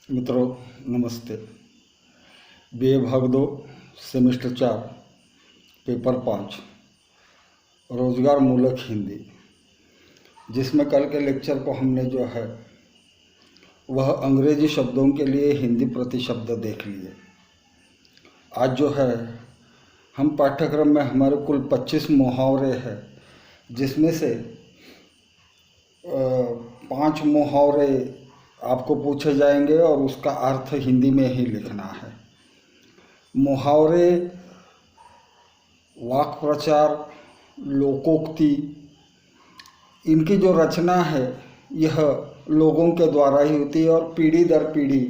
मित्रों नमस्ते। बीए भाग 2 सेमेस्टर 4 पेपर 5 रोजगार मूलक हिंदी, जिसमें कल के लेक्चर को हमने जो है वह अंग्रेजी शब्दों के लिए हिंदी प्रतिशब्द देख लिए। आज जो है हम पाठ्यक्रम में हमारे कुल 25 मुहावरे हैं, जिसमें से 5 मुहावरे आपको पूछे जाएंगे और उसका अर्थ हिंदी में ही लिखना है। मुहावरे, वाक् प्रचार, लोकोक्ति, इनकी जो रचना है यह लोगों के द्वारा ही होती है और पीढ़ी दर पीढ़ी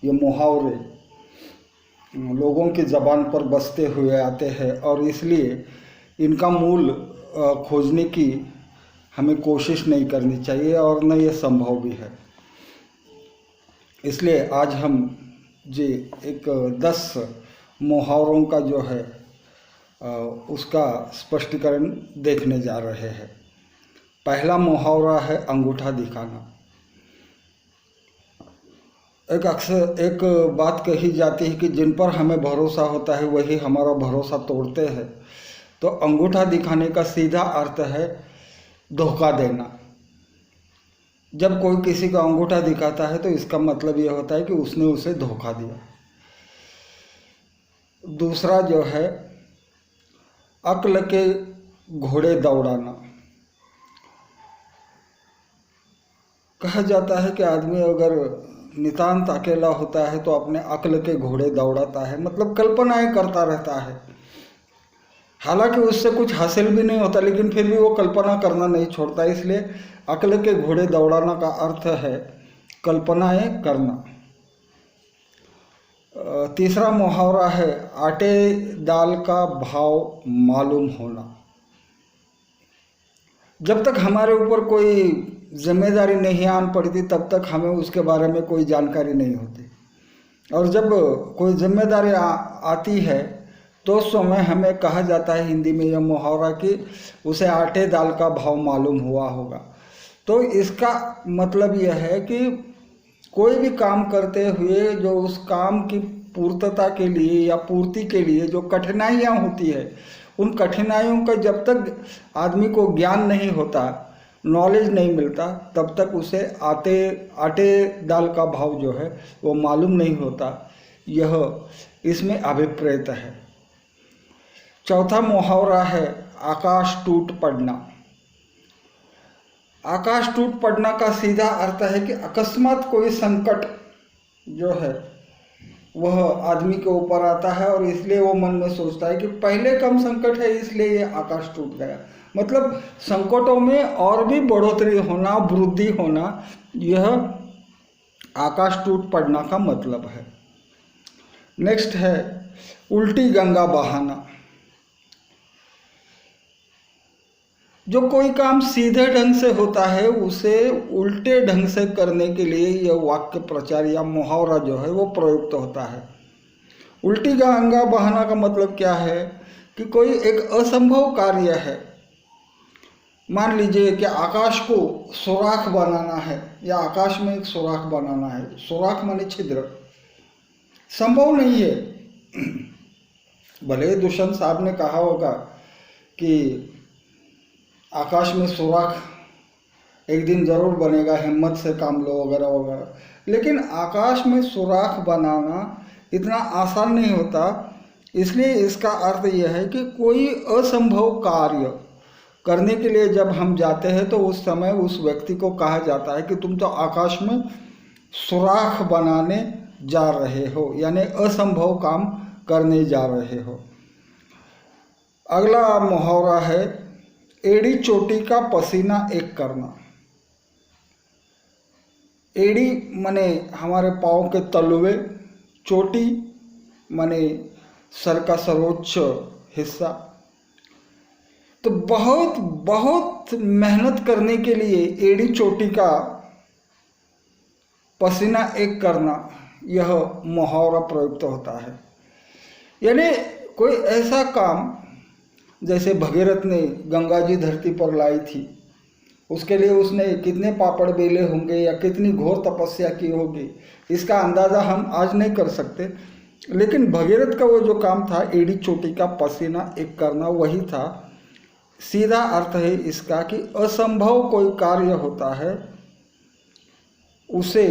ये मुहावरे लोगों की ज़बान पर बसते हुए आते हैं और इसलिए इनका मूल खोजने की हमें कोशिश नहीं करनी चाहिए और न ये संभव भी है। इसलिए आज हम जी एक 10 मुहावरों का जो है उसका स्पष्टीकरण देखने जा रहे हैं। पहला मुहावरा है अंगूठा दिखाना। एक बात कही जाती है कि जिन पर हमें भरोसा होता है वही हमारा भरोसा तोड़ते हैं। तो अंगूठा दिखाने का सीधा अर्थ है धोखा देना। जब कोई किसी का अंगूठा दिखाता है तो इसका मतलब यह होता है कि उसने उसे धोखा दिया। दूसरा जो है अक्ल के घोड़े दौड़ाना। कहा जाता है कि आदमी अगर नितांत अकेला होता है तो अपने अक्ल के घोड़े दौड़ाता है, मतलब कल्पनाएं करता रहता है। हालांकि उससे कुछ हासिल भी नहीं होता, लेकिन फिर भी वो कल्पना करना नहीं छोड़ता। इसलिए अक्ल के घोड़े दौड़ाना का अर्थ है कल्पनाएं करना। तीसरा मुहावरा है आटे दाल का भाव मालूम होना। जब तक हमारे ऊपर कोई जिम्मेदारी नहीं आन पड़ती तब तक हमें उसके बारे में कोई जानकारी नहीं होती, और जब कोई जिम्मेदारी आती है तो उस समय हमें कहा जाता है हिंदी में यह मुहावरा कि उसे आटे दाल का भाव मालूम हुआ होगा। तो इसका मतलब यह है कि कोई भी काम करते हुए जो उस काम की पूर्तता के लिए या पूर्ति के लिए जो कठिनाइयाँ होती है, उन कठिनाइयों का जब तक आदमी को ज्ञान नहीं होता, नॉलेज नहीं मिलता, तब तक उसे आटे दाल का भाव जो है वो मालूम नहीं होता। यह इसमें अभिप्रेत है। चौथा मुहावरा है आकाश टूट पड़ना। आकाश टूट पड़ना का सीधा अर्थ है कि अकस्मात कोई संकट जो है वह आदमी के ऊपर आता है और इसलिए वो मन में सोचता है कि पहले कम संकट है इसलिए ये आकाश टूट गया। मतलब संकटों में और भी बढ़ोतरी होना, वृद्धि होना, यह आकाश टूट पड़ना का मतलब है। नेक्स्ट है उल्टी गंगा बहाना। जो कोई काम सीधे ढंग से होता है उसे उल्टे ढंग से करने के लिए यह वाक्य प्रचार या मुहावरा जो है वो प्रयुक्त होता है। उल्टी गंगा बहाना का मतलब क्या है कि कोई एक असंभव कार्य है। मान लीजिए कि आकाश को सुराख बनाना है या आकाश में एक सुराख बनाना है। सुराख माने छिद्र, संभव नहीं है। भले दुष्यंत साहब ने कहा होगा कि आकाश में सुराख एक दिन जरूर बनेगा, हिम्मत से काम लो वगैरह वगैरह, लेकिन आकाश में सुराख बनाना इतना आसान नहीं होता। इसलिए इसका अर्थ यह है कि कोई असंभव कार्य करने के लिए जब हम जाते हैं तो उस समय उस व्यक्ति को कहा जाता है कि तुम तो आकाश में सुराख बनाने जा रहे हो, यानी असंभव काम करने जा रहे हो। अगला मुहावरा है एड़ी चोटी का पसीना एक करना। एड़ी माने हमारे पाँव के तलवे, चोटी माने सर का सर्वोच्च हिस्सा। तो बहुत बहुत मेहनत करने के लिए एड़ी चोटी का पसीना एक करना यह मुहावरा प्रयुक्त होता है। यानी कोई ऐसा काम जैसे भगीरथ ने गंगा जी धरती पर लाई थी, उसके लिए उसने कितने पापड़ बेले होंगे या कितनी घोर तपस्या की होगी, इसका अंदाज़ा हम आज नहीं कर सकते। लेकिन भगीरथ का वो जो काम था, एड़ी चोटी का पसीना एक करना, वही था। सीधा अर्थ है इसका कि असंभव कोई कार्य होता है, उसे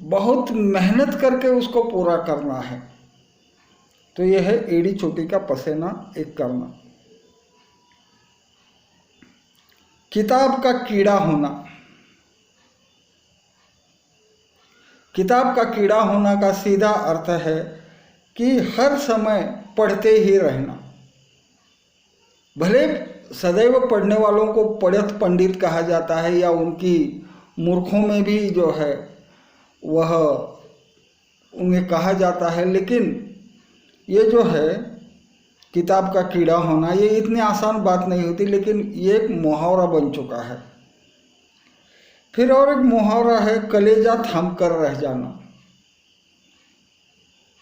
बहुत मेहनत करके उसको पूरा करना है। तो यह है एड़ी चोटी का पसीना एक करना। किताब का कीड़ा होना। किताब का कीड़ा होना का सीधा अर्थ है कि हर समय पढ़ते ही रहना। भले सदैव पढ़ने वालों को पढ़त पंडित कहा जाता है, या उनकी मूर्खों में भी जो है वह उन्हें कहा जाता है, लेकिन ये जो है किताब का कीड़ा होना, ये इतनी आसान बात नहीं होती, लेकिन ये एक मुहावरा बन चुका है। फिर और एक मुहावरा है कलेजा थाम कर रह जाना,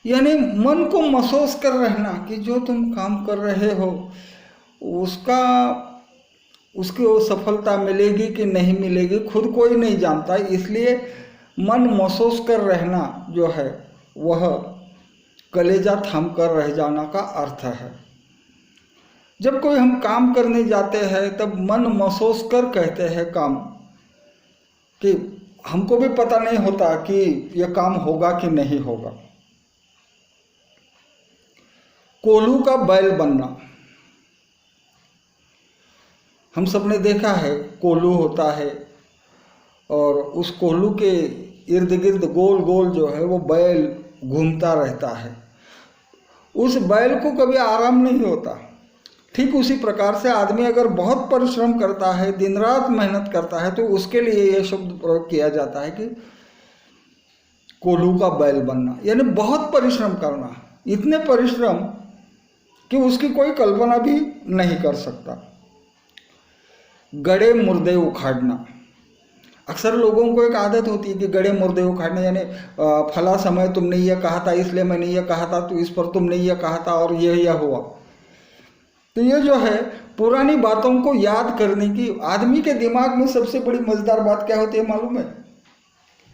यानी मन को महसूस कर रहना कि जो तुम काम कर रहे हो उसकी वो सफलता मिलेगी कि नहीं मिलेगी खुद कोई नहीं जानता, इसलिए मन महसूस कर रहना जो है वह कलेजा थाम कर रह जाना का अर्थ है। जब कोई हम काम करने जाते हैं तब मन महसूस कर कहते हैं काम, कि हमको भी पता नहीं होता कि यह काम होगा कि नहीं होगा। कोल्हू का बैल बनना। हम सब ने देखा है कोल्हू होता है, और उस कोल्हू के इर्द गिर्द गोल गोल जो है वो बैल घूमता रहता है। उस बैल को कभी आराम नहीं होता। ठीक उसी प्रकार से आदमी अगर बहुत परिश्रम करता है, दिन रात मेहनत करता है, तो उसके लिए यह शब्द प्रयोग किया जाता है कि कोल्हू का बैल बनना, यानी बहुत परिश्रम करना, इतने परिश्रम कि उसकी कोई कल्पना भी नहीं कर सकता। गड़े मुर्दे उखाड़ना। अक्सर लोगों को एक आदत होती है कि गड़े मुर्दे उखाड़ना, यानी फला समय तुमने यह कहा था इसलिए मैंने यह कहा था, तो इस पर तुमने यह कहा था और यह हुआ। तो ये जो है पुरानी बातों को याद करने की, आदमी के दिमाग में सबसे बड़ी मजेदार बात क्या होती है मालूम है?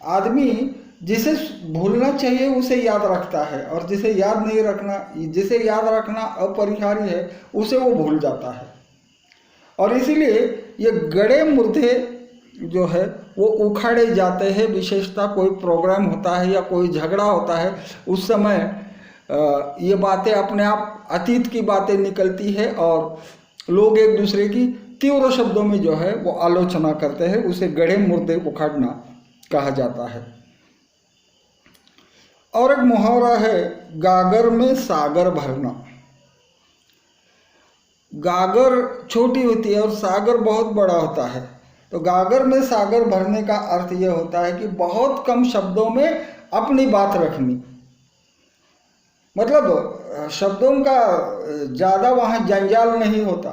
आदमी जिसे भूलना चाहिए उसे याद रखता है, और जिसे याद नहीं रखना, जिसे याद रखना अपरिहार्य है, उसे वो भूल जाता है। और इसीलिए ये गड़े मुर्दे जो है वो उखाड़े जाते हैं। विशेषता कोई प्रोग्राम होता है या कोई झगड़ा होता है, उस समय ये बातें अपने आप अतीत की बातें निकलती है और लोग एक दूसरे की तीव्र शब्दों में जो है वो आलोचना करते हैं, उसे गड़े मुर्दे उखाड़ना कहा जाता है। और एक मुहावरा है गागर में सागर भरना। गागर छोटी होती है और सागर बहुत बड़ा होता है, तो गागर में सागर भरने का अर्थ यह होता है कि बहुत कम शब्दों में अपनी बात रखनी। मतलब शब्दों का ज़्यादा वहाँ जंजाल नहीं होता,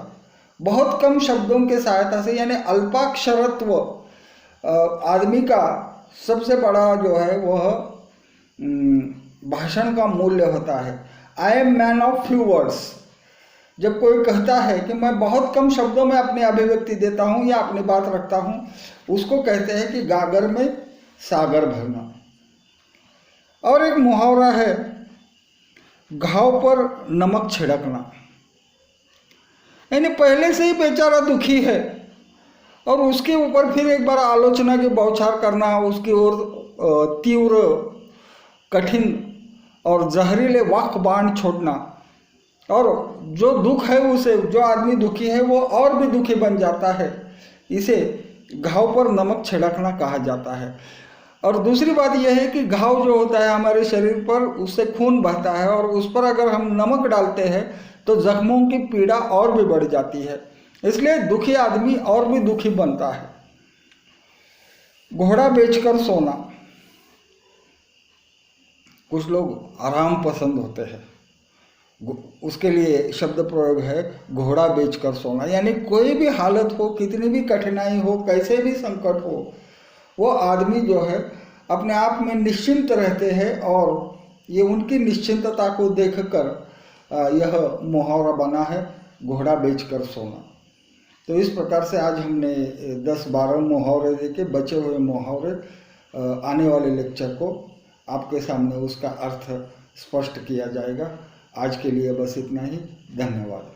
बहुत कम शब्दों के सहायता से, यानी अल्पाक्षरत्व आदमी का सबसे बड़ा जो है वह भाषण का मूल्य होता है। I am man of few words. जब कोई कहता है कि मैं बहुत कम शब्दों में अपनी अभिव्यक्ति देता हूँ या अपनी बात रखता हूँ, उसको कहते हैं कि गागर में सागर भरना। और एक मुहावरा है घाव पर नमक छिड़कना, यानी पहले से ही बेचारा दुखी है और उसके ऊपर फिर एक बार आलोचना की बौछार करना, उसकी ओर तीव्र कठिन और जहरीले वाक बाण छोड़ना, और जो दुख है उसे, जो आदमी दुखी है वो और भी दुखी बन जाता है। इसे घाव पर नमक छिड़कना कहा जाता है। और दूसरी बात यह है कि घाव जो होता है हमारे शरीर पर, उससे खून बहता है, और उस पर अगर हम नमक डालते हैं तो जख्मों की पीड़ा और भी बढ़ जाती है, इसलिए दुखी आदमी और भी दुखी बनता है। घोड़ा बेचकर सोना। कुछ लोग आराम पसंद होते हैं, उसके लिए शब्द प्रयोग है घोड़ा बेचकर सोना, यानी कोई भी हालत हो, कितनी भी कठिनाई हो, कैसे भी संकट हो, वो आदमी जो है अपने आप में निश्चिंत रहते हैं, और ये उनकी निश्चिंतता को देखकर यह मुहावरा बना है घोड़ा बेचकर सोना। तो इस प्रकार से आज हमने 10-12 मुहावरे देखे, बचे हुए मुहावरे आने वाले लेक्चर को आपके सामने उसका अर्थ स्पष्ट किया जाएगा। आज के लिए बस इतना ही। धन्यवाद।